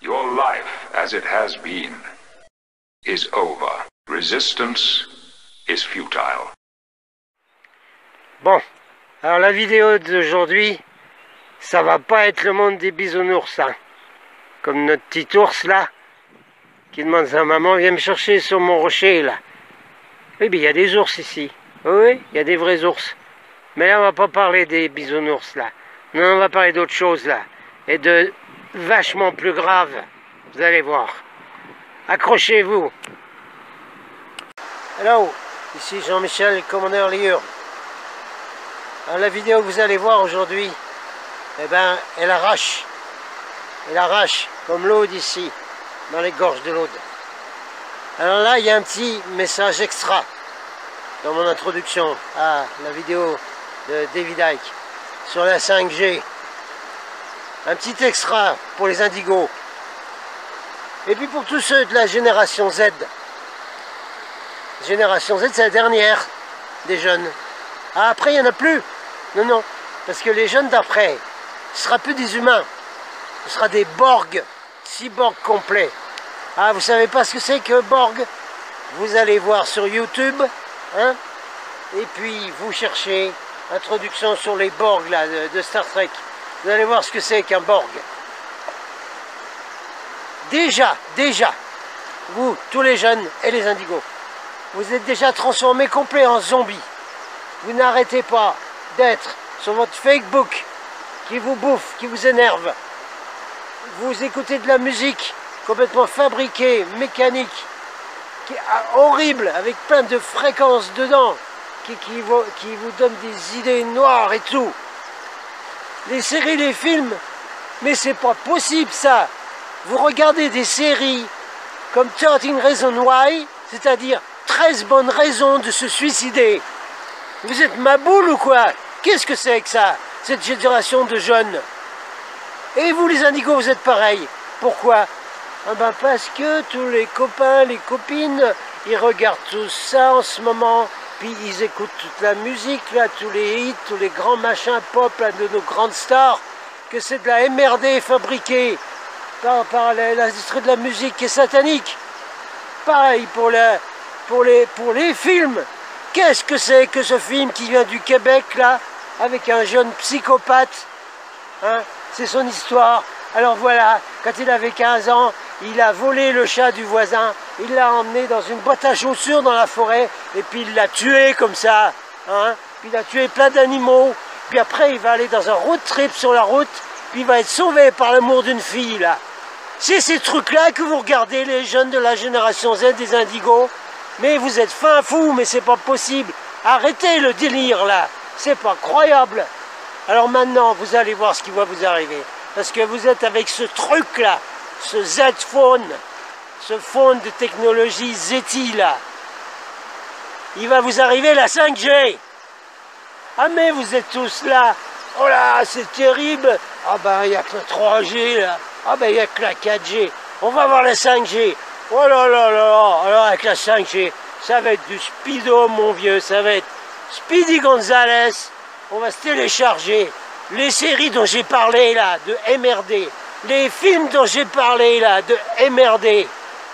Your life, as it has been, is over. Resistance is futile. Bon, alors la vidéo d'aujourd'hui, ça va pas être le monde des bisounours, hein. Comme notre petit ours là, qui demande à sa maman, viens me chercher sur mon rocher là. Oui, mais il y a des ours ici. Oui, il y a des vrais ours. Mais là, on va pas parler des bisounours là. Non, on va parler d'autre chose là. Et de vachement plus grave. Vous allez voir. Accrochez-vous. Hello, ici Jean-Michel, commandeur Liurne. Alors la vidéo que vous allez voir aujourd'hui, eh ben, elle arrache. Elle arrache, comme l'Aude ici, dans les gorges de l'Aude. Alors là, il y a un petit message extra dans mon introduction à la vidéo de David Icke sur la 5G. Un petit extra pour les indigos. Et puis pour tous ceux de la génération Z. Génération Z, c'est la dernière des jeunes. Ah, après, il n'y en a plus. Non, non. Parce que les jeunes d'après, ce ne sera plus des humains. Ce sera des Borg, cyborg complets. Ah, vous savez pas ce que c'est que Borg? Vous allez voir sur YouTube, hein? Et puis vous cherchez introduction sur les Borg là, de Star Trek. Vous allez voir ce que c'est qu'un Borg. Déjà, vous, tous les jeunes et les indigos, vous êtes déjà transformés complets en zombies. Vous n'arrêtez pas d'être sur votre Facebook qui vous bouffe, qui vous énerve. Vous écoutez de la musique complètement fabriquée, mécanique, qui est horrible, avec plein de fréquences dedans, qui vous donne des idées noires et tout. Les séries, les films, mais c'est pas possible ça. Vous regardez des séries comme 13 Reasons Why, c'est-à-dire 13 bonnes raisons de se suicider. Vous êtes ma boule ou quoi? Qu'est-ce que c'est que ça, cette génération de jeunes? Et vous les indigos, vous êtes pareil. Pourquoi? Ah ben parce que tous les copains, les copines, ils regardent tout ça en ce moment, puis ils écoutent toute la musique, là, tous les hits, tous les grands machins pop là, de nos grandes stars, que c'est de la MRD fabriquée par l'industrie de la musique qui est satanique. Pareil pour les films. Qu'est-ce que c'est que ce film qui vient du Québec, là, avec un jeune psychopathe, hein? C'est son histoire. Alors voilà, quand il avait 15 ans, il a volé le chat du voisin, il l'a emmené dans une boîte à chaussures dans la forêt, et puis il l'a tué comme ça, hein? Puis il a tué plein d'animaux, puis après il va aller dans un road trip sur la route, puis il va être sauvé par l'amour d'une fille, là. C'est ces trucs-là que vous regardez, les jeunes de la génération Z, des indigos. Mais vous êtes fin fou, mais c'est pas possible. Arrêtez le délire, là. C'est pas croyable. Alors maintenant, vous allez voir ce qui va vous arriver. Parce que vous êtes avec ce truc-là, ce Z-Phone, ce phone de technologie ZTE, là. Il va vous arriver la 5G. Ah mais vous êtes tous là. Oh là, c'est terrible. Ah ben, il n'y a que la 3G, là. Ah ben, il n'y a que la 4G. On va voir la 5G. Oh là là là. Alors avec la 5G, ça va être du speedo, mon vieux. Ça va être Speedy Gonzales. On va se télécharger les séries dont j'ai parlé là, de MRD. Les films dont j'ai parlé là, de MRD.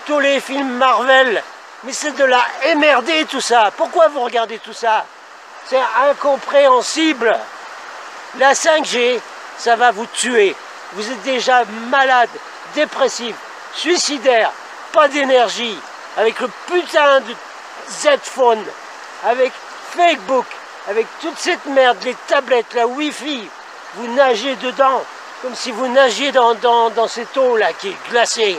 Tous les films Marvel. Mais c'est de la MRD tout ça. Pourquoi vous regardez tout ça? C'est incompréhensible. La 5G, ça va vous tuer. Vous êtes déjà malade, dépressif, suicidaire, pas d'énergie, avec le putain de Z-Phone, avec Facebook, avec toute cette merde, les tablettes, la Wi-Fi, vous nagez dedans, comme si vous nagiez dans cette eau-là qui est glacée.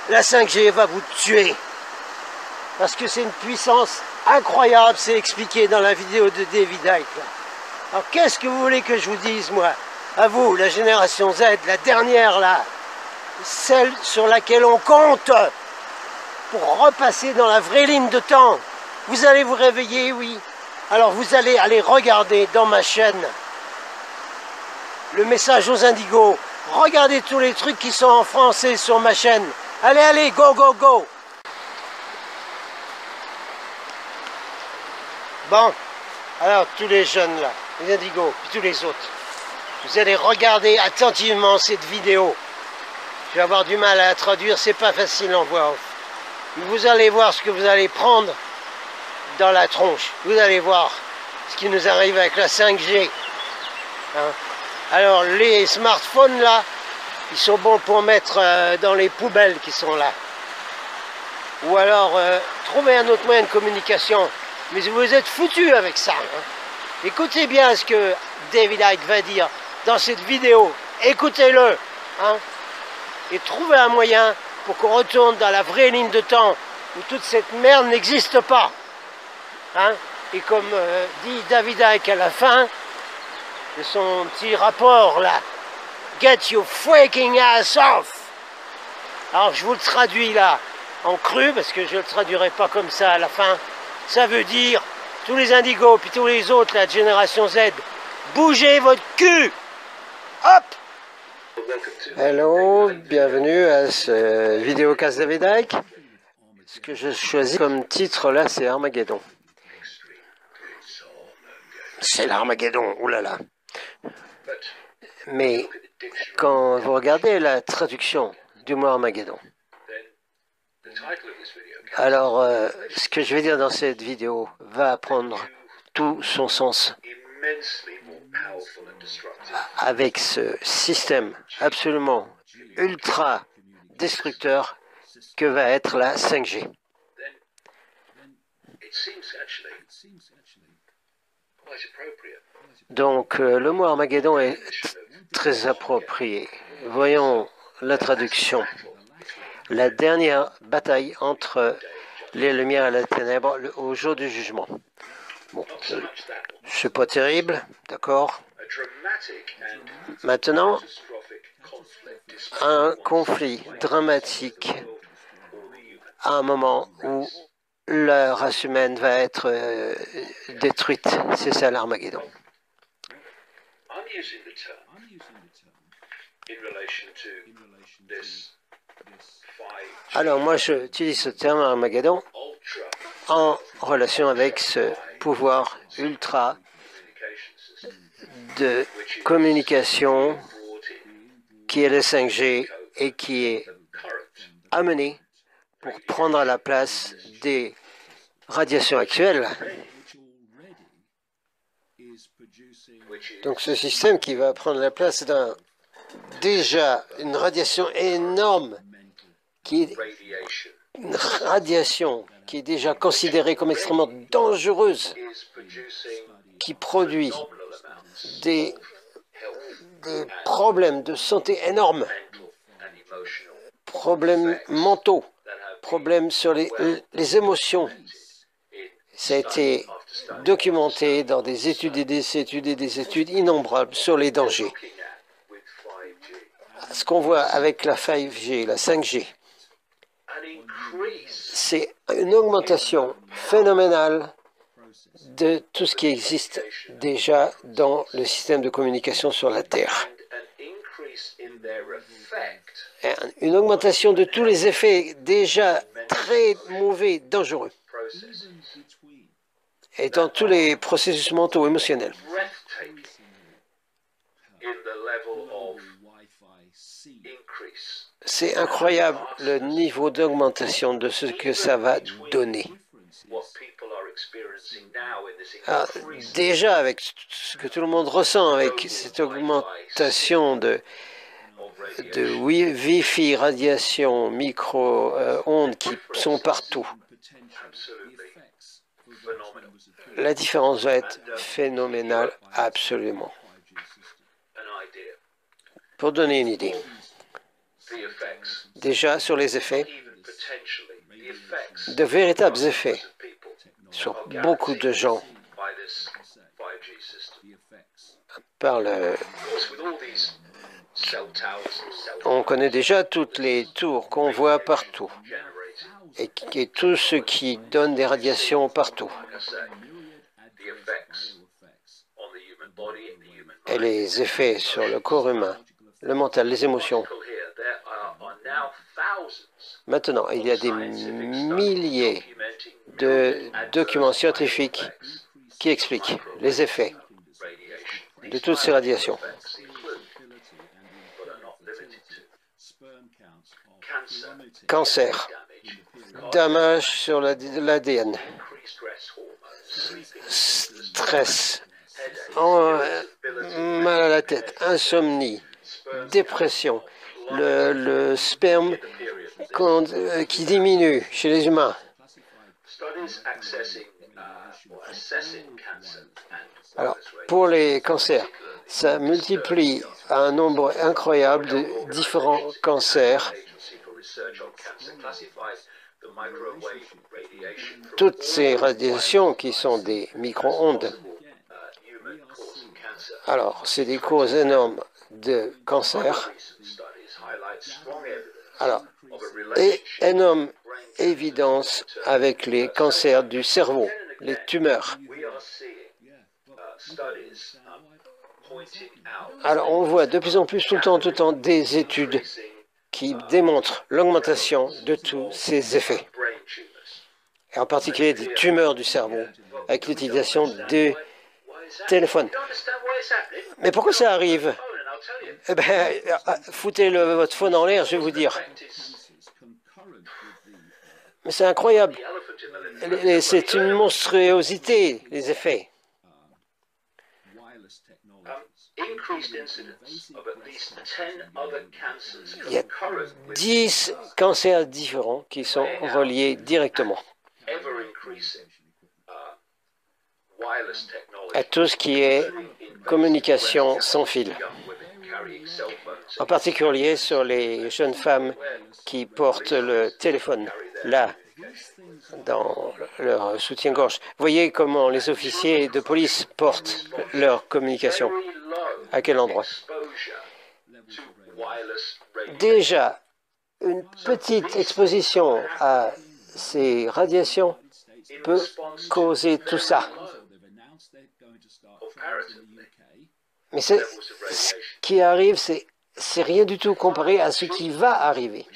La 5G va vous tuer, parce que c'est une puissance incroyable, c'est expliqué dans la vidéo de David Icke. Alors qu'est-ce que vous voulez que je vous dise, moi? À vous, la génération Z, la dernière là, celle sur laquelle on compte pour repasser dans la vraie ligne de temps. Vous allez vous réveiller, oui. Alors vous allez aller regarder dans ma chaîne le message aux indigos. Regardez tous les trucs qui sont en français sur ma chaîne. Allez, allez, go, go, go. Bon, alors tous les jeunes là, les indigos, puis tous les autres, vous allez regarder attentivement cette vidéo. Je vais avoir du mal à traduire, c'est pas facile en voix off. Vous allez voir ce que vous allez prendre dans la tronche. Vous allez voir ce qui nous arrive avec la 5G. Hein. Alors les smartphones là, ils sont bons pour mettre dans les poubelles qui sont là. Ou alors trouver un autre moyen de communication. Mais vous êtes foutus avec ça. Hein. Écoutez bien ce que David Icke va dire dans cette vidéo. Écoutez-le. Hein, et trouvez un moyen pour qu'on retourne dans la vraie ligne de temps où toute cette merde n'existe pas. Hein, et comme dit David Icke à la fin de son petit rapport là, get your freaking ass off. Alors je vous le traduis là en cru parce que je ne le traduirai pas comme ça à la fin. Ça veut dire tous les indigos puis tous les autres la génération Z, bougez votre cul. Hop. Hello, bienvenue à ce vidéocast David Icke. Ce que je choisis comme titre là, c'est Armageddon. C'est l'Armageddon, oulala. Mais quand vous regardez la traduction du mot Armageddon, alors ce que je vais dire dans cette vidéo va prendre tout son sens avec ce système absolument ultra destructeur que va être la 5G. Donc le mot Armageddon est très approprié. Voyons la traduction. La dernière bataille entre les lumières et les ténèbres au jour du jugement. Bon, c'est pas terrible, d'accord. Maintenant, un conflit dramatique à un moment où la race humaine va être détruite. C'est ça l'Armageddon. Alors moi j'utilise ce terme Armageddon en relation avec ce pouvoir ultra de communication qui est le 5G et qui est amené pour prendre la place des radiations actuelles. Donc ce système qui va prendre la place d'un déjà une radiation énorme qui est une radiation qui est déjà considérée comme extrêmement dangereuse, qui produit des problèmes de santé énormes, problèmes mentaux, problèmes sur les émotions. Ça a été documenté dans des études et des études et des études innombrables sur les dangers. Ce qu'on voit avec la 5G, la 5G, c'est une augmentation phénoménale de tout ce qui existe déjà dans le système de communication sur la Terre. Une augmentation de tous les effets déjà très mauvais, dangereux, et dans tous les processus mentaux, émotionnels. C'est incroyable le niveau d'augmentation de ce que ça va donner. Alors, déjà, avec ce que tout le monde ressent, avec cette augmentation de Wi-Fi, radiation, micro-ondes qui sont partout, la différence va être phénoménale, absolument. Pour donner une idée, déjà sur les effets, de véritables effets sur beaucoup de gens par le... On connaît déjà toutes les tours qu'on voit partout et tout ce qui donne des radiations partout. Et les effets sur le corps humain, le mental, les émotions. Maintenant, il y a des milliers de documents scientifiques qui expliquent les effets de toutes ces radiations. cancer, damage sur l'ADN, stress, mal à la tête, insomnie, dépression, le sperme qui diminue chez les humains. Alors, pour les cancers, ça multiplie un nombre incroyable de différents cancers. Toutes ces radiations qui sont des micro-ondes, alors c'est des causes énormes de cancer. Alors, et énorme évidence avec les cancers du cerveau, les tumeurs. Alors, on voit de plus en plus tout le temps des études qui démontrent l'augmentation de tous ces effets, et en particulier des tumeurs du cerveau, avec l'utilisation des téléphones. Mais pourquoi ça arrive? Eh bien, foutez votre phone en l'air, je vais vous dire. Mais c'est incroyable. C'est une monstruosité, les effets. Il y a 10 cancers différents qui sont reliés directement à tout ce qui est communication sans fil. En particulier sur les jeunes femmes qui portent le téléphone là, dans leur soutien-gorge. Vous voyez comment les officiers de police portent leur communication. À quel endroit? Déjà, une petite exposition à ces radiations peut causer tout ça. Mais ce qui arrive, c'est rien du tout comparé à ce qui va arriver.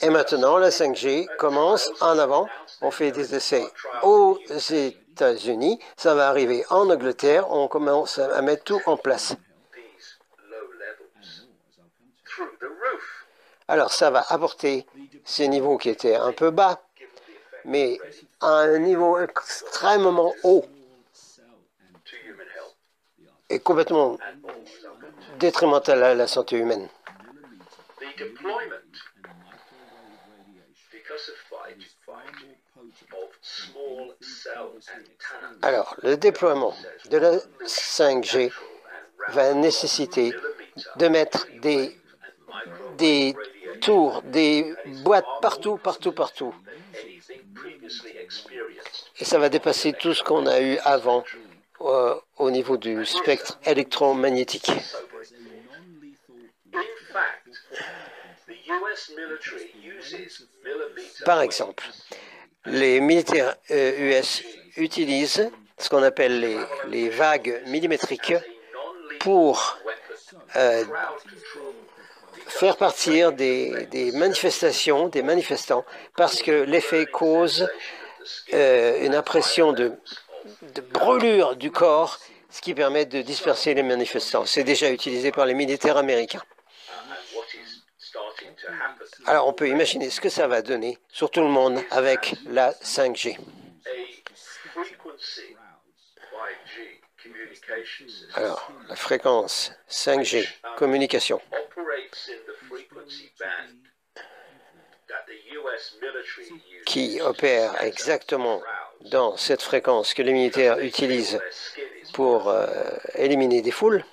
Et maintenant, la 5G commence en avant. On fait des essais aux États-Unis. Ça va arriver en Angleterre. On commence à mettre tout en place. Alors, ça va apporter ces niveaux qui étaient un peu bas, mais à un niveau extrêmement haut et complètement détrimental à la santé humaine. Alors, le déploiement de la 5G va nécessiter de mettre des tours, des boîtes partout. Et ça va dépasser tout ce qu'on a eu avant au niveau du spectre électromagnétique. Par exemple, les militaires US utilisent ce qu'on appelle les vagues millimétriques pour faire partir des manifestations, des manifestants, parce que l'effet cause une impression de brûlure du corps, ce qui permet de disperser les manifestants. C'est déjà utilisé par les militaires américains. Alors on peut imaginer ce que ça va donner sur tout le monde avec la 5G. Alors, la fréquence 5G, communication, qui opère exactement dans cette fréquence que les militaires utilisent pour éliminer des foules,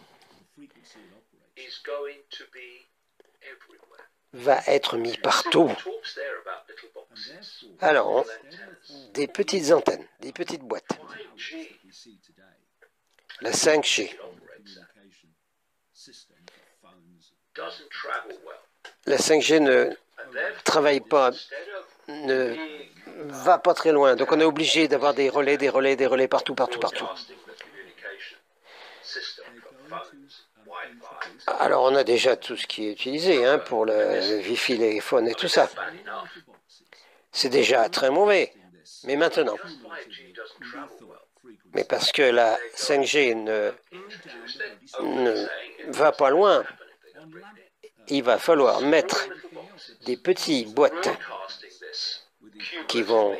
va être mis partout. Alors, des petites antennes, des petites boîtes. La 5G. La 5G ne travaille pas, ne va pas très loin. Donc on est obligé d'avoir des relais partout. Alors on a déjà tout ce qui est utilisé pour le Wi-Fi, les iPhones et tout ça. C'est déjà très mauvais. Mais maintenant, mais parce que la 5G ne va pas loin, il va falloir mettre des petites boîtes qui vont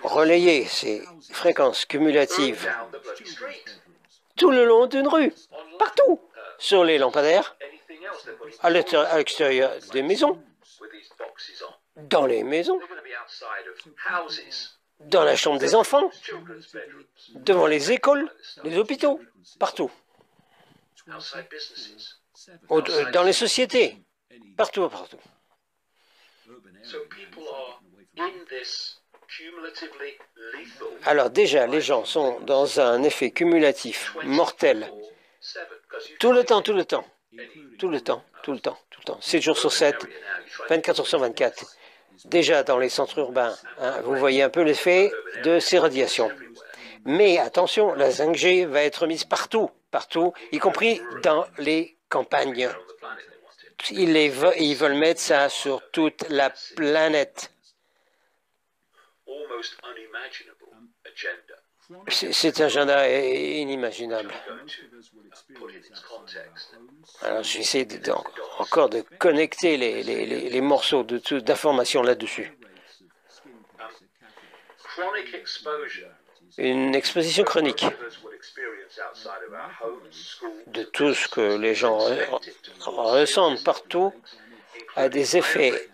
relayer ces fréquences cumulatives tout le long d'une rue, partout, sur les lampadaires, à l'extérieur des maisons, dans les maisons, dans la chambre des enfants, devant les écoles, les hôpitaux, partout. Dans les sociétés, partout, partout. Alors déjà, les gens sont dans un effet cumulatif, mortel, tout le temps, tout le temps, tout le temps, tout le temps, tout le temps, 7 jours sur 7, 24 heures sur 24. Déjà dans les centres urbains, hein, vous voyez un peu l'effet de ces radiations. Mais attention, la 5G va être mise partout, partout, y compris dans les campagnes. Ils veulent mettre ça sur toute la planète. Cet agenda est inimaginable. Alors j'essaie encore de connecter les morceaux d'informations là-dessus. Une exposition chronique de tout ce que les gens ressentent partout a des effets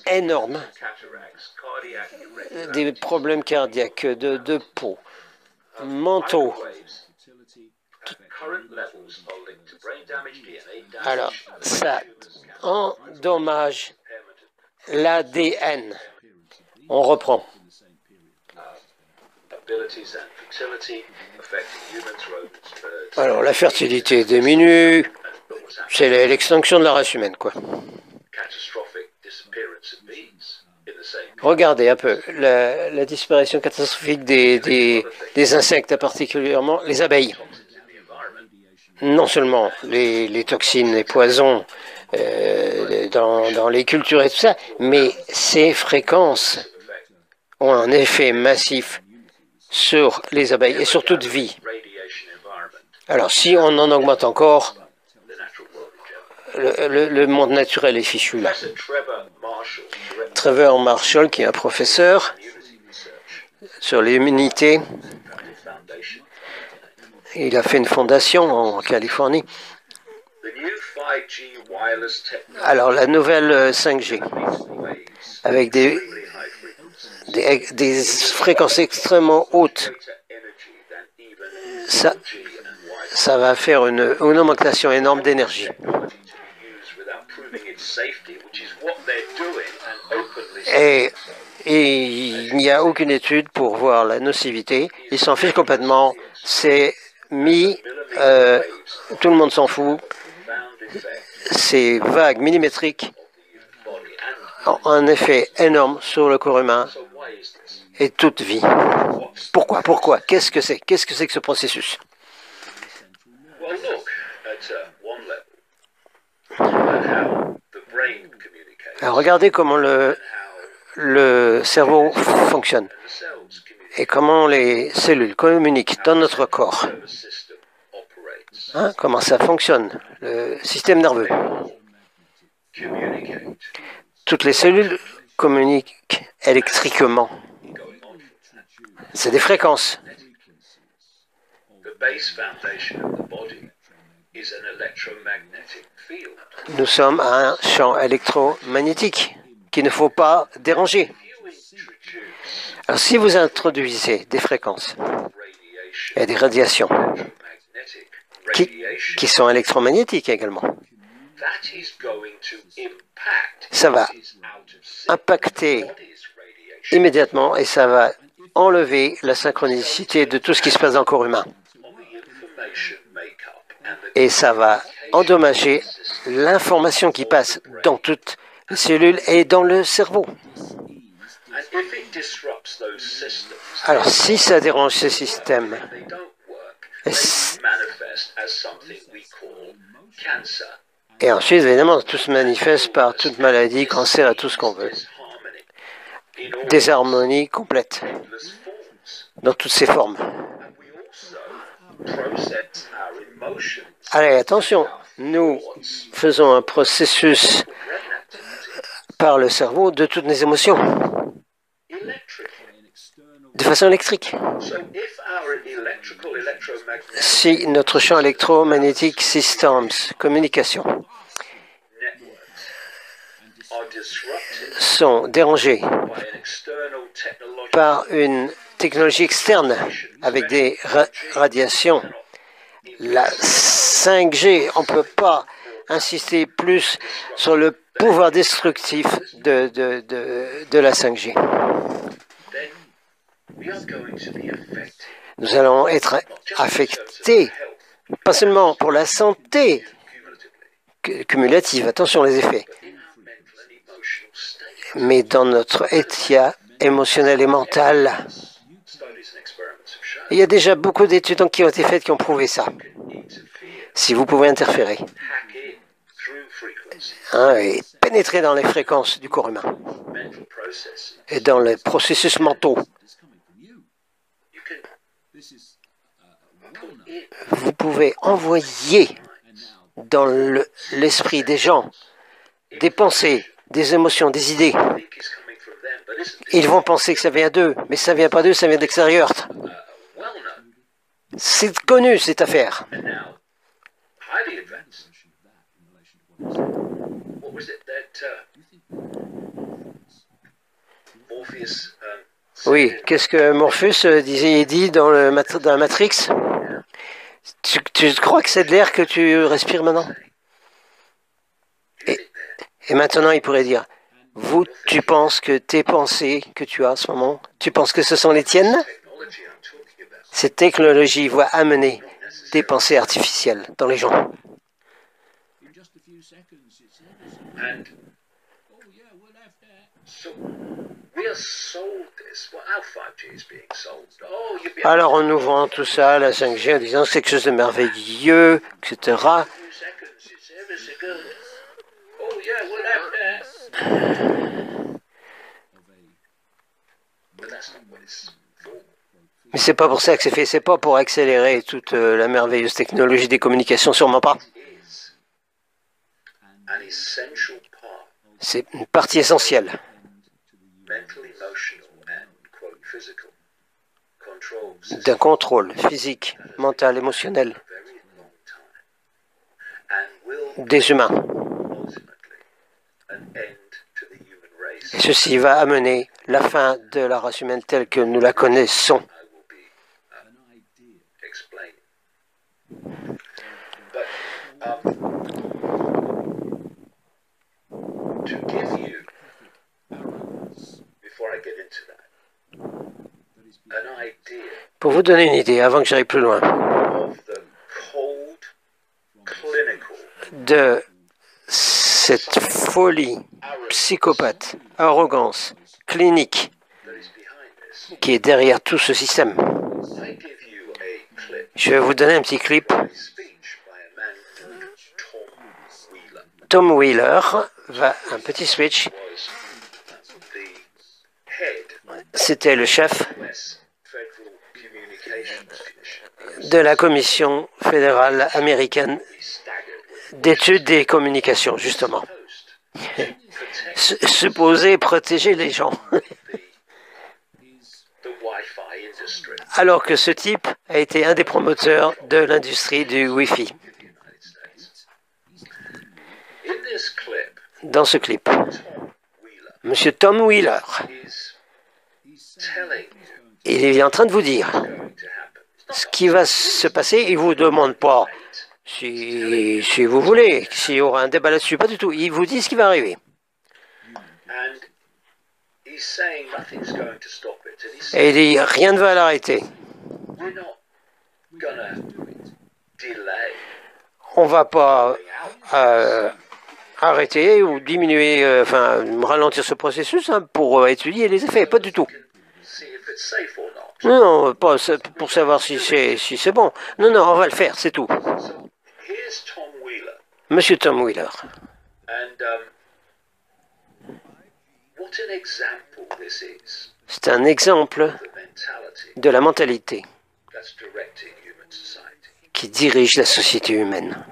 énormes, des problèmes cardiaques, de peau, mentaux. Alors, ça endommage l'ADN. On reprend. Alors, la fertilité diminue. C'est l'extinction de la race humaine, quoi. Regardez un peu la disparition catastrophique des insectes, particulièrement les abeilles. Non seulement les toxines, les poisons dans les cultures et tout ça, mais ces fréquences ont un effet massif sur les abeilles et sur toute vie. Alors si on en augmente encore, le monde naturel est fichu là. Trevor Marshall, qui est un professeur sur l'immunité, il a fait une fondation en Californie. Alors la nouvelle 5G, avec des fréquences extrêmement hautes, ça va faire une augmentation énorme d'énergie. Et il n'y a aucune étude pour voir la nocivité. Ils s'en fichent complètement. C'est mis, tout le monde s'en fout. Ces vagues millimétriques ont un effet énorme sur le corps humain et toute vie. Pourquoi? Qu'est-ce que c'est? Qu'est-ce que c'est que ce processus? Alors, regardez comment le cerveau fonctionne et comment les cellules communiquent dans notre corps. Hein, comment ça fonctionne, le système nerveux. Toutes les cellules communiquent électriquement. C'est des fréquences. Nous sommes à un champ électromagnétique qu'il ne faut pas déranger. Alors si vous introduisez des fréquences et des radiations qui sont électromagnétiques également, ça va impacter immédiatement et ça va enlever la synchronicité de tout ce qui se passe dans le corps humain. Et ça va endommager l'information qui passe dans toutes les cellules et dans le cerveau. Alors, si ça dérange ces systèmes, et ensuite, évidemment, tout se manifeste par toute maladie, cancer et tout ce qu'on veut. Désharmonie complète dans toutes ses formes. Allez, attention, Nous faisons un processus par le cerveau de toutes les émotions, de façon électrique. Si notre champ électromagnétique systems, communication, sont dérangés par une technologie externe avec des radiations, la 5G, on ne peut pas insister plus sur le pouvoir destructif de la 5G. Nous allons être affectés, pas seulement pour la santé cumulative, attention les effets, mais dans notre état émotionnel et mental. Il y a déjà beaucoup d'études qui ont été faites qui ont prouvé ça. Si vous pouvez interférer et pénétrer dans les fréquences du corps humain et dans les processus mentaux, vous pouvez envoyer dans l'esprit des gens des pensées, des émotions, des idées. Ils vont penser que ça vient d'eux, mais ça ne vient pas d'eux, ça vient de l'extérieur. C'est connu, cette affaire. Oui, qu'est-ce que Morpheus dit dans la Matrix? Tu crois que c'est de l'air que tu respires maintenant? Et maintenant, il pourrait dire, tu penses que tes pensées que tu as en ce moment, tu penses que ce sont les tiennes? Cette technologie va amener des pensées artificielles dans les gens. Alors on nous vend tout ça, la 5G, en disant c'est quelque chose de merveilleux, etc. Mais c'est pas pour ça que c'est fait, c'est pas pour accélérer toute la merveilleuse technologie des communications, sûrement pas. C'est une partie essentielle d'un contrôle physique, mental, émotionnel des humains. Et ceci va amener la fin de la race humaine telle que nous la connaissons. Pour vous donner une idée, avant que j'aille plus loin, de cette folie psychopathe, arrogance, clinique, qui est derrière tout ce système. Je vais vous donner un petit clip. Tom Wheeler un petit switch. C'était le chef de la Commission fédérale américaine d'études des communications, justement. Supposé protéger les gens. Alors que ce type a été un des promoteurs de l'industrie du Wi-Fi. Dans ce clip, M. Tom Wheeler, il est en train de vous dire ce qui va se passer. Il ne vous demande pas si vous voulez, s'il y aura un débat là-dessus, pas du tout. Il vous dit ce qui va arriver. Et il dit, rien ne va l'arrêter. On ne va pas arrêter ou diminuer, ralentir ce processus pour étudier les effets, pas du tout. Non, pas pour savoir si c'est bon. Non, non, on va le faire, c'est tout. Monsieur Tom Wheeler. C'est un exemple de la mentalité qui dirige la société humaine.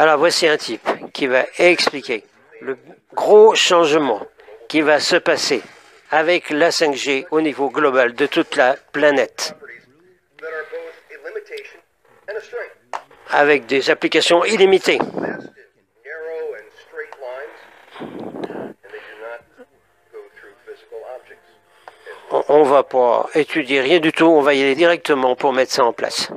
Alors voici un type qui va expliquer le gros changement qui va se passer avec la 5G au niveau global de toute la planète, avec des applications illimitées. On ne va pas étudier rien du tout, on va y aller directement pour mettre ça en place.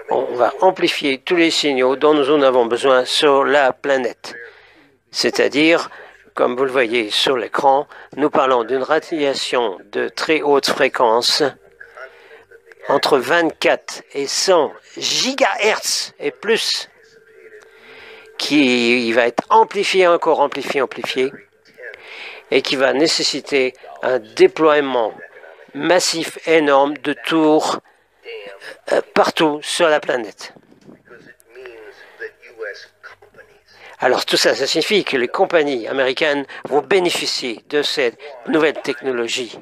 On va amplifier tous les signaux dont nous en avons besoin sur la planète. C'est-à-dire, comme vous le voyez sur l'écran, nous parlons d'une radiation de très haute fréquence entre 24 et 100 gigahertz et plus, qui va être amplifié, encore amplifié, et qui va nécessiter un déploiement massif énorme de tours partout sur la planète. Alors tout ça, ça signifie que les compagnies américaines vont bénéficier de cette nouvelle technologie.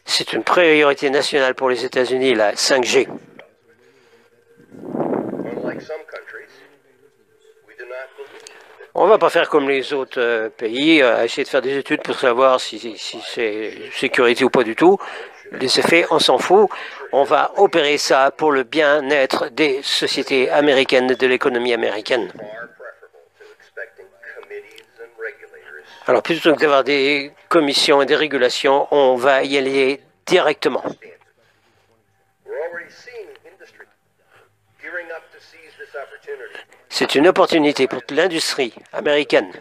C'est une priorité nationale pour les États-Unis, la 5G. On ne va pas faire comme les autres pays, essayer de faire des études pour savoir si c'est sécurité ou pas du tout. Les effets, on s'en fout. On va opérer ça pour le bien-être des sociétés américaines, de l'économie américaine. Alors, plutôt que d'avoir des commissions et des régulations, on va y aller directement. C'est une opportunité pour l'industrie américaine.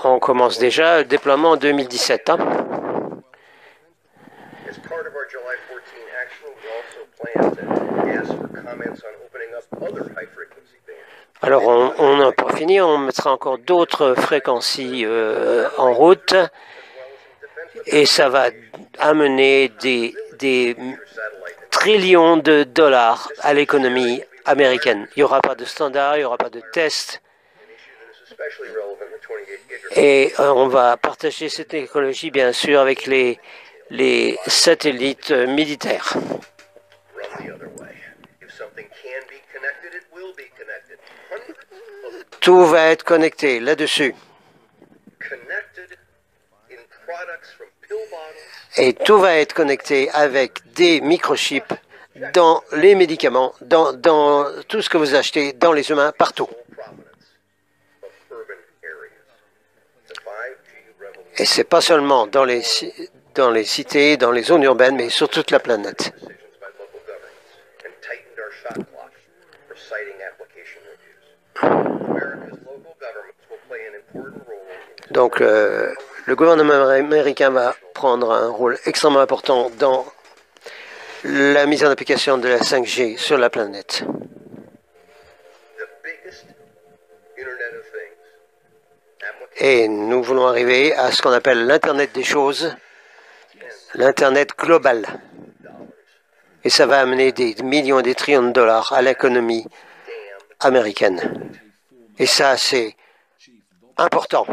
On commence déjà le déploiement en 2017. Alors, on n'a pas fini, on mettra encore d'autres fréquencies en route et ça va amener des trillions de dollars à l'économie américaine. Il n'y aura pas de standard, il n'y aura pas de tests. Et on va partager cette technologie, bien sûr, avec les satellites militaires. Tout va être connecté là-dessus. Et tout va être connecté avec des microchips dans les médicaments, dans tout ce que vous achetez, dans les humains, partout. Et ce n'est pas seulement dans les cités, dans les zones urbaines, mais sur toute la planète. Donc, le gouvernement américain va prendre un rôle extrêmement important dans la mise en application de la 5G sur la planète. Et nous voulons arriver à ce qu'on appelle l'Internet des choses, l'Internet global. Et ça va amener des millions et des trillions de dollars à l'économie américaine. Et ça, c'est important.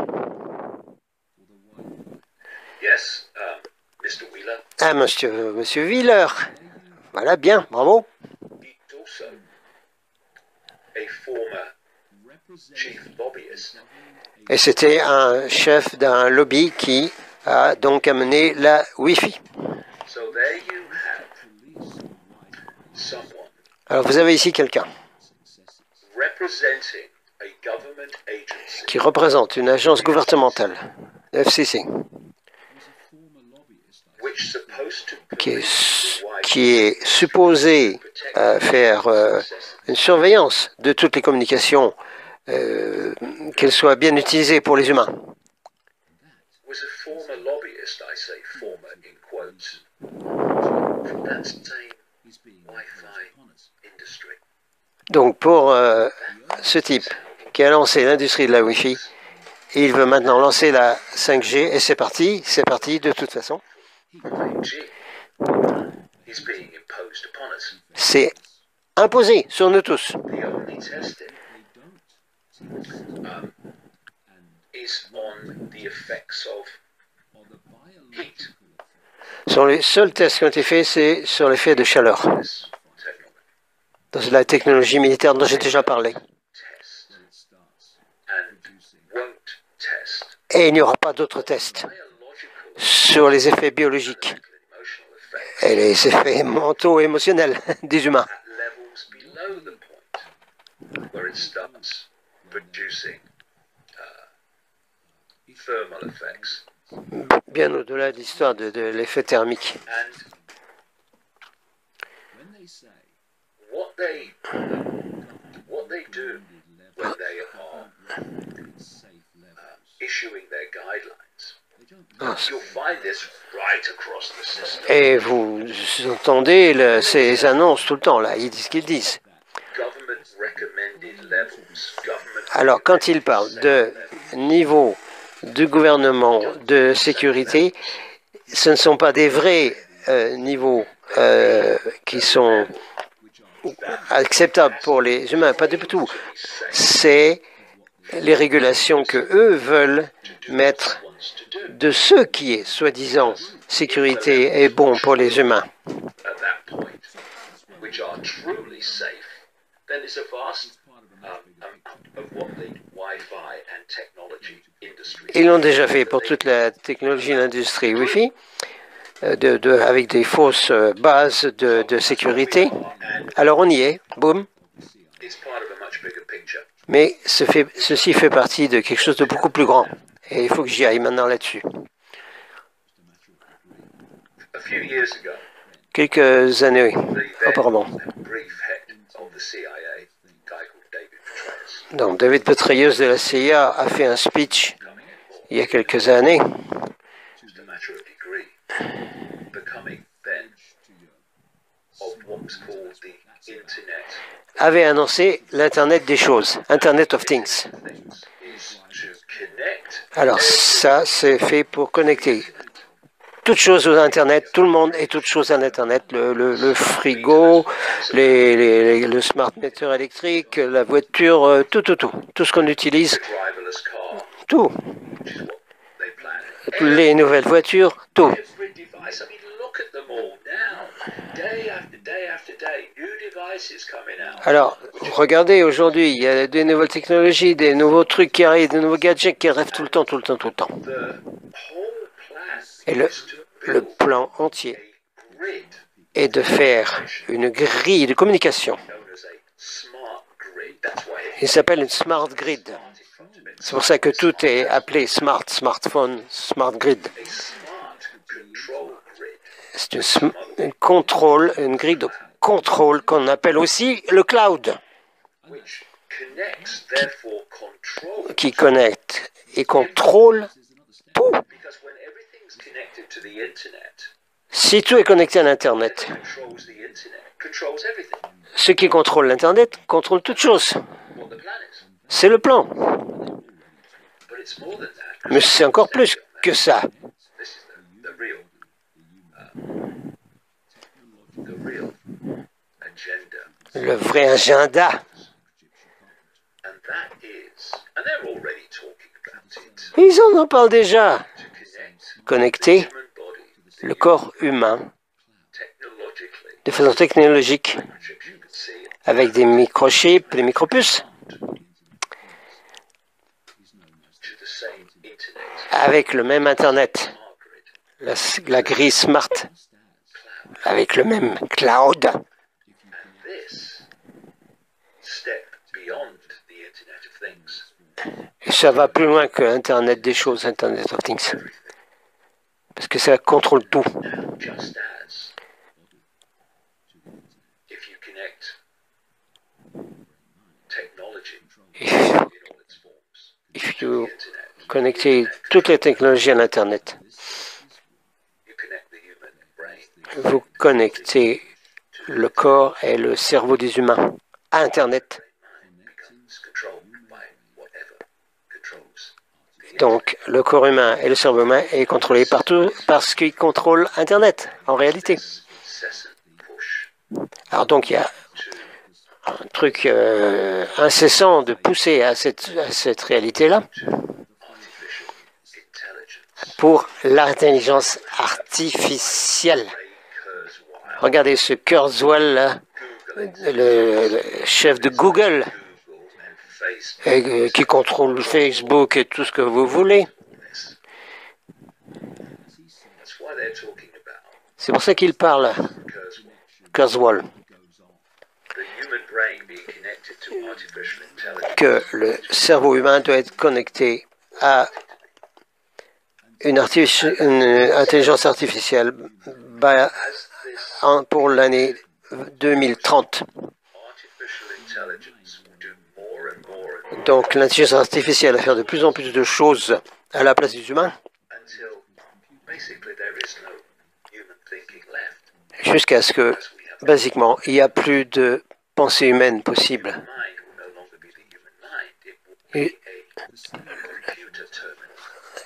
Ah, monsieur Wheeler. Voilà, bien, bravo. Et c'était un chef d'un lobby qui a donc amené la Wi-Fi. Alors vous avez ici quelqu'un qui représente une agence gouvernementale, FCC, qui est supposé faire une surveillance de toutes les communications, qu'elles soient bien utilisées pour les humains. Donc pour ce type qui a lancé l'industrie de la Wi-Fi, il veut maintenant lancer la 5G et c'est parti de toute façon. C'est imposé sur nous tous. Les seuls tests qui ont été faits, c'est sur l'effet de chaleur, dans la technologie militaire dont j'ai déjà parlé. Et il n'y aura pas d'autres tests sur les effets biologiques et les effets mentaux et émotionnels des humains. Bien au-delà de l'histoire de l'effet thermique. Et vous entendez ces annonces tout le temps, là, ils disent ce qu'ils disent. Alors, quand ils parlent de niveau du gouvernement de sécurité, ce ne sont pas des vrais niveaux qui sont acceptables pour les humains, pas du tout. C'est les régulations que eux veulent mettre de ce qui est soi-disant sécurité et bon pour les humains. Ils l'ont déjà fait pour toute la technologie et l'industrie Wi-Fi, avec des fausses bases de sécurité. Alors on y est, boum. Mais ceci fait partie de quelque chose de beaucoup plus grand. Et il faut que j'y aille maintenant là-dessus. Quelques années auparavant. Donc, David Petraeus de la CIA a fait un speech il y a quelques années avait annoncé l'Internet des choses, Internet of Things. Alors ça, c'est fait pour connecter toutes choses aux Internet, tout le monde et toutes choses à l'Internet, le frigo, le smart meter électrique, la voiture, tout ce qu'on utilise, tout. Les nouvelles voitures, tout. Alors, regardez, aujourd'hui, il y a des nouvelles technologies, des nouveaux trucs qui arrivent, des nouveaux gadgets qui arrivent tout le temps. Et le plan entier est de faire une grille de communication. Il s'appelle une smart grid. C'est pour ça que tout est appelé smart, smartphone, smart grid. C'est une grille de contrôle qu'on appelle aussi le cloud, qui connecte et contrôle tout. Si tout est connecté à l'Internet, ce qui contrôle l'Internet contrôle toute chose. C'est le plan. Mais c'est encore plus que ça. Le vrai agenda. Ils en parlent déjà. Connecter le corps humain de façon technologique avec des microchips, des micropuces, avec le même Internet, la grille smart, avec le même cloud. Et ça va plus loin que Internet des choses, Internet of Things. Parce que ça contrôle tout. Il faut connecter toutes les technologies à l'Internet. Vous connectez le corps et le cerveau des humains à Internet. Donc, le corps humain et le cerveau humain est contrôlé partout parce qu'il contrôle Internet, en réalité. Alors donc, il y a un truc incessant de pousser à cette réalité-là. pour l'intelligence artificielle. Regardez ce Kurzweil, là, le chef de Google, qui contrôle Facebook et tout ce que vous voulez. C'est pour ça qu'il parle, Kurzweil, que le cerveau humain doit être connecté à une intelligence artificielle pour l'année 2030. Donc l'intelligence artificielle va faire de plus en plus de choses à la place des humains, jusqu'à ce que, basiquement, il n'y a plus de pensée humaine possible. Et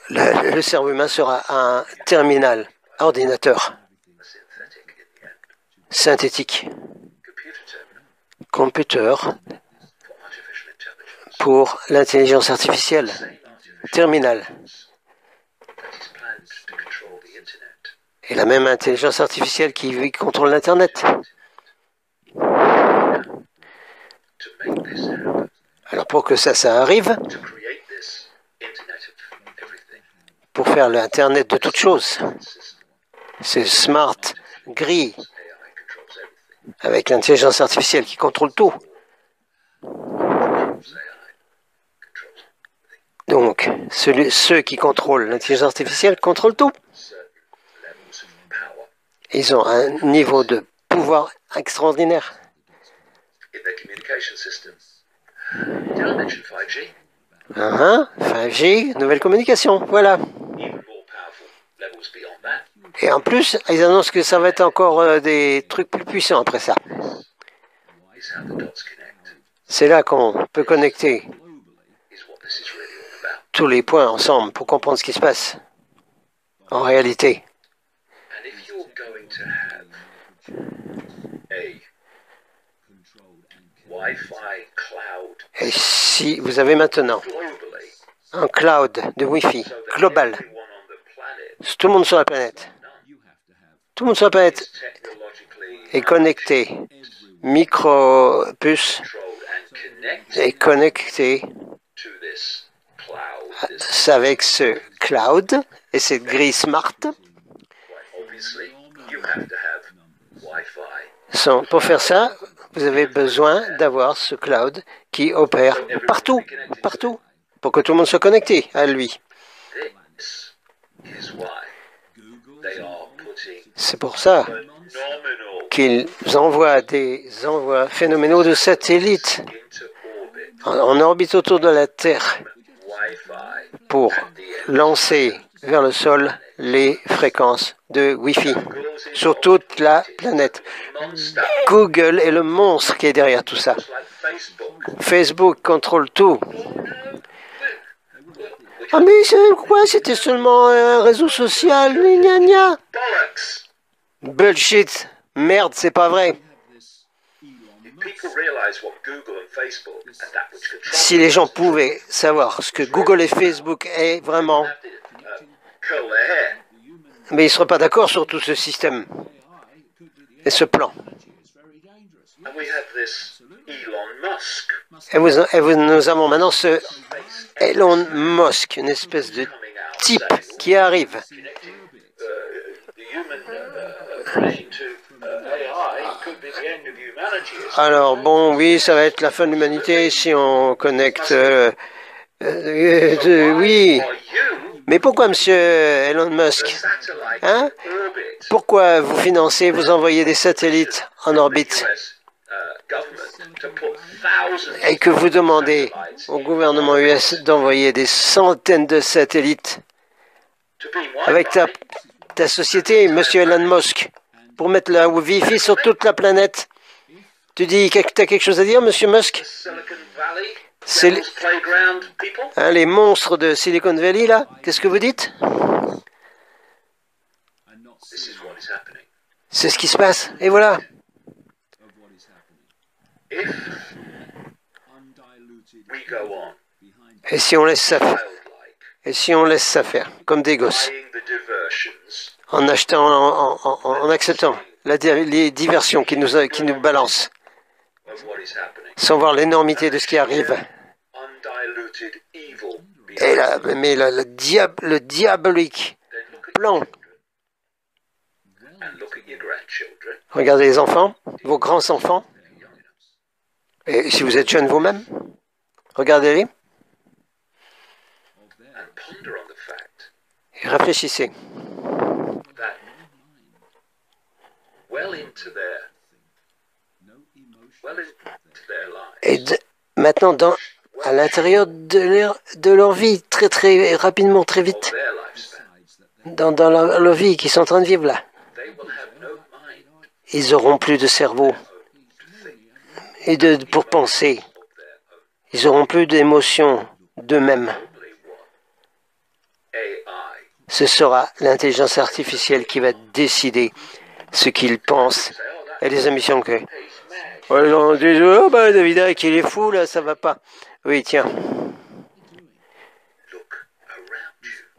le cerveau humain sera un terminal, ordinateur, synthétique, computer pour l'intelligence artificielle, terminal. Et la même intelligence artificielle qui contrôle l'Internet. Alors pour que ça arrive, pour faire l'Internet de toutes choses, c'est smart, gris, avec l'intelligence artificielle qui contrôle tout. Donc, ceux qui contrôlent l'intelligence artificielle contrôlent tout. Ils ont un niveau de pouvoir extraordinaire. 5G, nouvelle communication, voilà. Et en plus, ils annoncent que ça va être encore des trucs plus puissants après ça. C'est là qu'on peut connecter tous les points ensemble pour comprendre ce qui se passe en réalité. Et si vous avez maintenant un cloud de Wi-Fi global, tout le monde sur la planète, est connecté, micro-puce est connecté avec ce cloud et cette grille smart. Pour faire ça, vous avez besoin d'avoir ce cloud qui opère partout, pour que tout le monde soit connecté à lui. C'est pour ça qu'ils envoient des envois phénoménaux de satellites en orbite autour de la Terre pour lancer vers le sol les fréquences de Wi-Fi sur toute la planète. Google est le monstre qui est derrière tout ça. Facebook contrôle tout. Ah mais c'est quoi? C'était seulement un réseau social, gna gna. Bullshit. Merde, c'est pas vrai. Si les gens pouvaient savoir ce que Google et Facebook est vraiment, mais ils ne seraient pas d'accord sur tout ce système et ce plan. Et nous avons maintenant ce Elon Musk, une espèce de type qui arrive. Alors bon, oui, ça va être la fin de l'humanité si on connecte... oui. Mais pourquoi, monsieur Elon Musk? Hein? Pourquoi vous financez, vous envoyez des satellites en orbite et que vous demandez au gouvernement US d'envoyer des centaines de satellites avec ta société, monsieur Elon Musk, pour mettre la Wi-Fi sur toute la planète? Tu dis que tu as quelque chose à dire, monsieur Musk? C'est les monstres de Silicon Valley, là? Qu'est-ce que vous dites? C'est ce qui se passe, et voilà. Et si on laisse ça, Et si on laisse ça faire, comme des gosses, en achetant, en acceptant les diversions qui nous balancent, sans voir l'énormité de ce qui arrive. Et là, mais le diabolique plan. Regardez les enfants, vos grands-enfants. Et si vous êtes jeune vous-même, regardez-les. Et réfléchissez. Et maintenant, à l'intérieur de leur vie, très très rapidement, très vite, dans leur vie qu'ils sont en train de vivre là, ils n'auront plus de cerveau et pour penser. Ils n'auront plus d'émotions d'eux-mêmes. Ce sera l'intelligence artificielle qui va décider ce qu'ils pensent et les ambitions que... Ouais, on dit, oh, bah, David Icke, il est fou, là, ça va pas. Oui, tiens.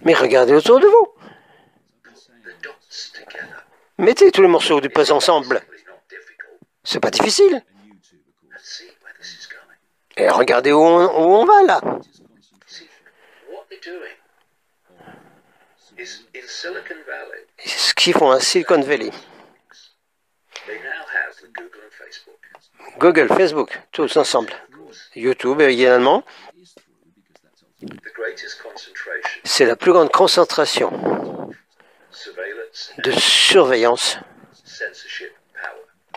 Mais regardez autour de vous. Mettez tous les morceaux du puzzle ensemble. C'est pas difficile. Et regardez où on va, là. Ce qu'ils font à Silicon Valley. Google, Facebook, tous ensemble. YouTube également. C'est la plus grande concentration de surveillance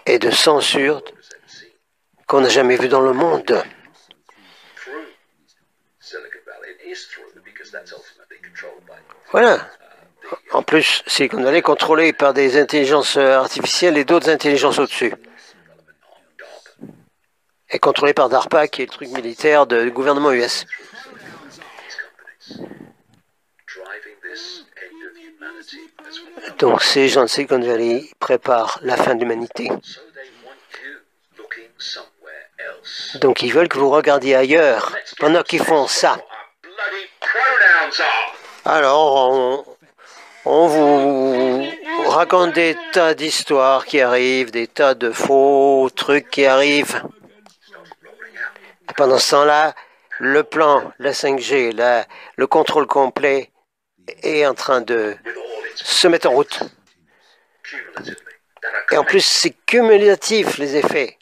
et de censure qu'on n'a jamais vu dans le monde. Voilà. En plus, Silicon Valley est contrôlé par des intelligences artificielles et d'autres intelligences au-dessus. Et contrôlé par DARPA, qui est le truc militaire du gouvernement US. Donc ces gens de Silicon Valley préparent la fin de l'humanité. Donc ils veulent que vous regardiez ailleurs pendant qu'ils font ça. Alors on vous raconte des tas d'histoires qui arrivent, des tas de faux trucs qui arrivent. Et pendant ce temps-là, le plan, la 5G, le contrôle complet est en train de se mettre en route. Et en plus, c'est cumulatif, les effets.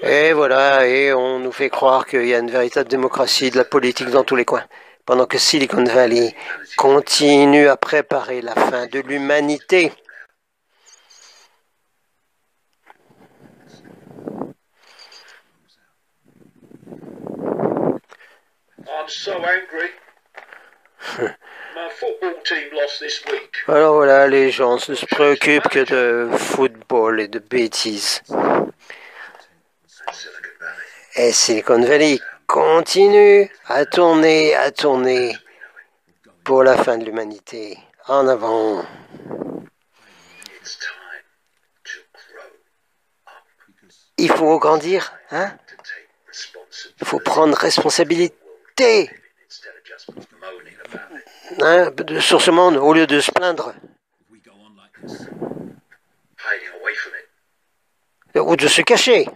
Et voilà, et on nous fait croire qu'il y a une véritable démocratie de la politique dans tous les coins. Pendant que Silicon Valley continue à préparer la fin de l'humanité. Alors voilà, les gens ne se préoccupent que de football et de bêtises. Et Silicon Valley continue à tourner pour la fin de l'humanité. En avant. Il faut grandir, hein? Il faut prendre responsabilité. Hein, sur ce monde, au lieu de se plaindre. Ou de se cacher.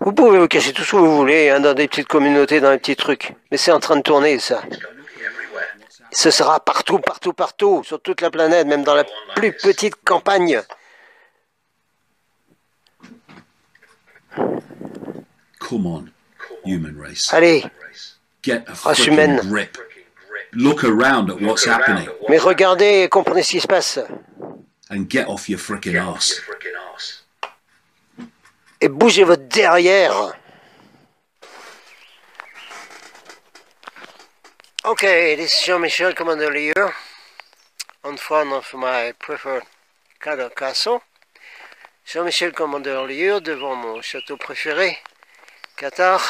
Vous pouvez vous cacher tout ce que vous voulez, hein, dans des petites communautés, dans des petits trucs. Mais c'est en train de tourner, ça. Ce sera partout, partout, partout, sur toute la planète, même dans la plus petite campagne. Come on, human race. Allez, Get a race freaking humaine. grip. Look around at what's happening Mais regardez et comprenez ce qui se passe. and get off your freaking arse. Et bougez votre derrière. Okay, this is Jean-Michel Commandelier on front of my preferred castle. Jean-Michel Commandelier devant mon château préféré, Qatar.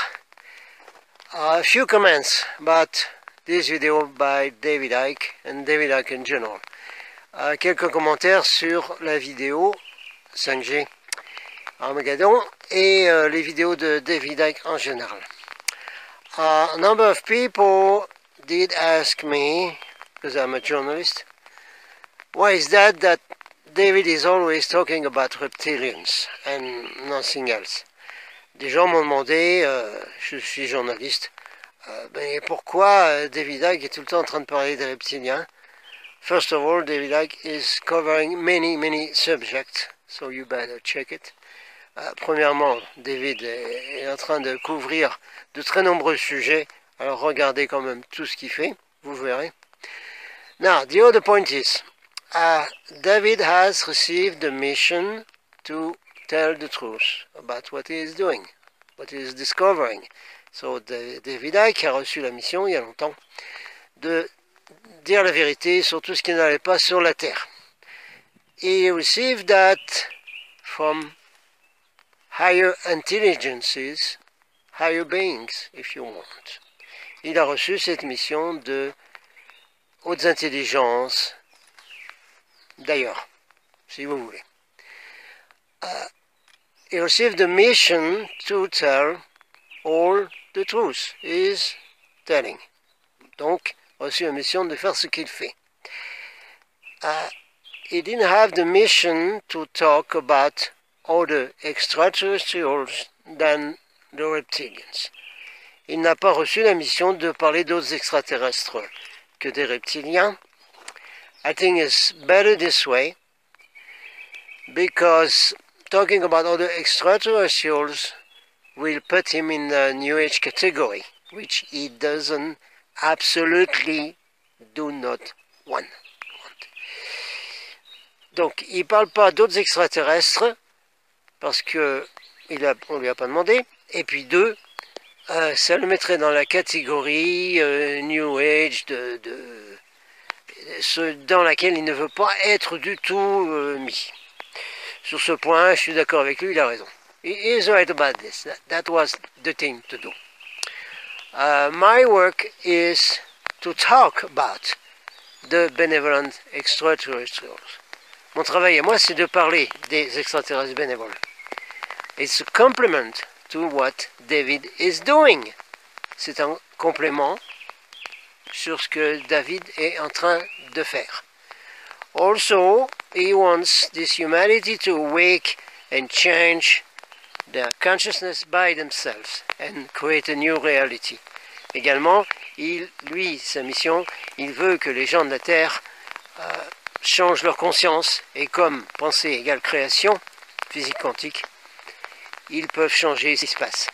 A few comments about this video by David Icke and David Icke in general. Quelques commentaires sur la vidéo 5G Armageddon et les vidéos de David Icke en général. A number of people did ask me, because I'm a journalist, why is that David is always talking about reptilians and nothing else. Des gens m'ont demandé, je suis journaliste, mais pourquoi David Icke est tout le temps en train de parler des reptiliens? First of all, David Icke is covering many subjects, so you better check it. Premièrement, David est en train de couvrir de très nombreux sujets, alors regardez quand même tout ce qu'il fait, vous verrez. Now, the other point is, David has received the mission to tell the truth about what he is doing, what he is discovering. So, David Icke a reçu la mission, il y a longtemps, de dire la vérité sur tout ce qui n'allait pas sur la Terre. He received that from higher intelligences, higher beings, if you want. Il a reçu cette mission de hautes intelligences, d'ailleurs, si vous voulez. He received the mission to tell all the truth. He is telling. Donc, reçu la mission de faire ce qu'il fait. He didn't have the mission to talk about other extraterrestrials than the reptilians. Il n'a pas reçu la mission de parler d'autres extraterrestres que des reptiliens. I think it's better this way, because talking about other extraterrestrials will put him in the New Age category, which he doesn't absolutely do not want. Donc, il ne parle pas d'autres extraterrestres, parce qu'on ne lui a pas demandé, et puis deux, ça le mettrait dans la catégorie New Age, dans laquelle il ne veut pas être du tout mis. Sur ce point, je suis d'accord avec lui, il a raison. He is right about this. That was the thing to do. My work is to talk about the benevolent extraterrestrials. Mon travail à moi, c'est de parler des extraterrestres bénévoles. It's a complement to what David is doing. C'est un complément sur ce que David est en train de faire. Also, he wants this humanity to awake and change their consciousness by themselves and create a new reality. Également, sa mission, il veut que les gens de la Terre changent leur conscience, et comme pensée égale création, physique quantique, ils peuvent changer ce qui se passe.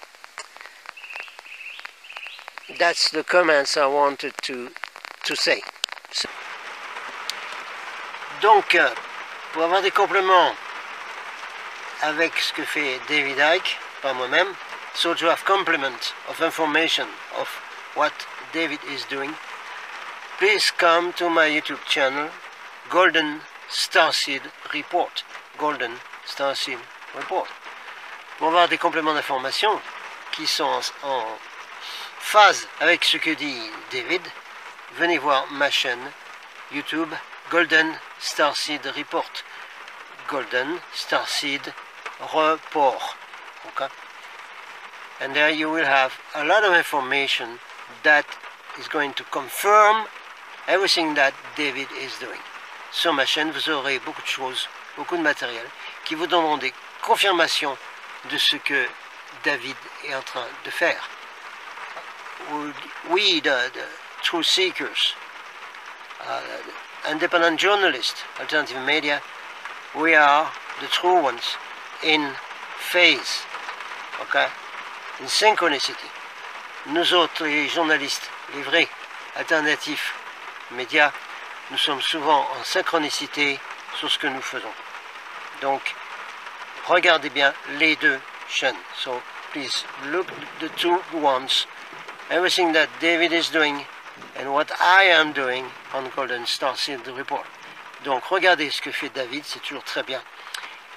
That's the comments I wanted to say. Donc, pour avoir des compléments avec ce que fait David Icke, pas moi-même, so to have complement of information of what David is doing, please come to my YouTube channel, Golden Starseed Report. Golden Starseed Report. Pour avoir des compléments d'information qui sont en phase avec ce que dit David, venez voir ma chaîne YouTube Golden Starseed Report. Golden Starseed Report. Okay? And there you will have a lot of information that is going to confirm everything that David is doing. Sur ma chaîne, vous aurez beaucoup de choses, beaucoup de matériel qui vous donneront des confirmations de ce que David est en train de faire. We, the truth seekers, independent journalists, alternative media, we are the true ones in phase, okay? In synchronicity. Nous autres, les journalistes, les vrais, alternatifs, médias, nous sommes souvent en synchronicité sur ce que nous faisons. Donc, regardez bien les deux chaînes. So, please look the two ones. Everything that David is doing and what I am doing on Golden Starseed Report. Donc, regardez ce que fait David, c'est toujours très bien.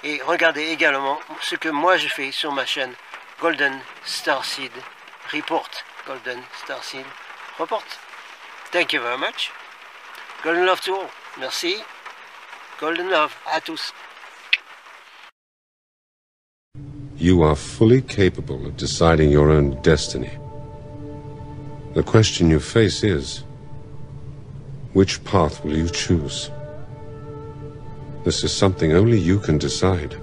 Et regardez également ce que moi je fais sur ma chaîne Golden Starseed Report. Golden Starseed Report. Thank you very much. Golden love to all. Merci. Golden love à tous. You are fully capable of deciding your own destiny. The question you face is, which path will you choose? This is something only you can decide.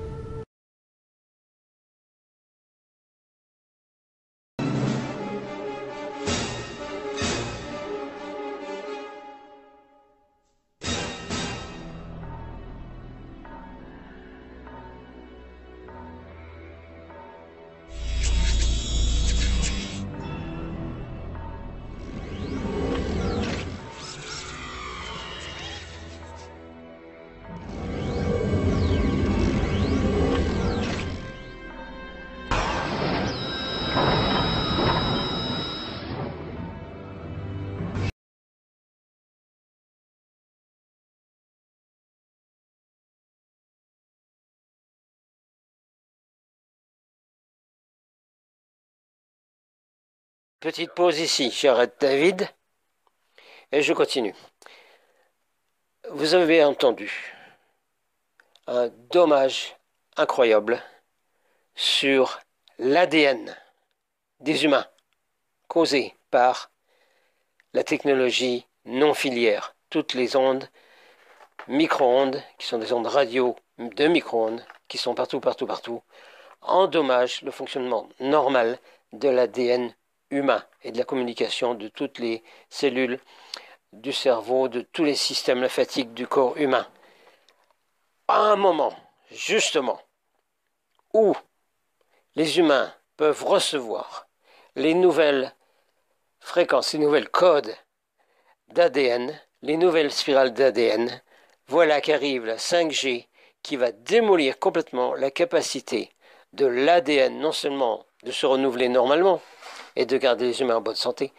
Petite pause ici, j'arrête David et je continue. Vous avez entendu un dommage incroyable sur l'ADN des humains causé par la technologie non filière. Toutes les ondes, micro-ondes, qui sont des ondes radio de micro-ondes, qui sont partout, endommagent le fonctionnement normal de l'ADN humain et de la communication de toutes les cellules du cerveau, de tous les systèmes lymphatiques du corps humain. À un moment, justement, où les humains peuvent recevoir les nouvelles fréquences, les nouvelles codes d'ADN, les nouvelles spirales d'ADN, voilà qu'arrive la 5G qui va démolir complètement la capacité de l'ADN, non seulement de se renouveler normalement, et de garder les humains en bonne santé,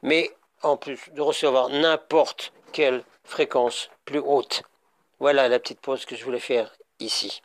mais en plus de recevoir n'importe quelle fréquence plus haute. Voilà la petite pause que je voulais faire ici.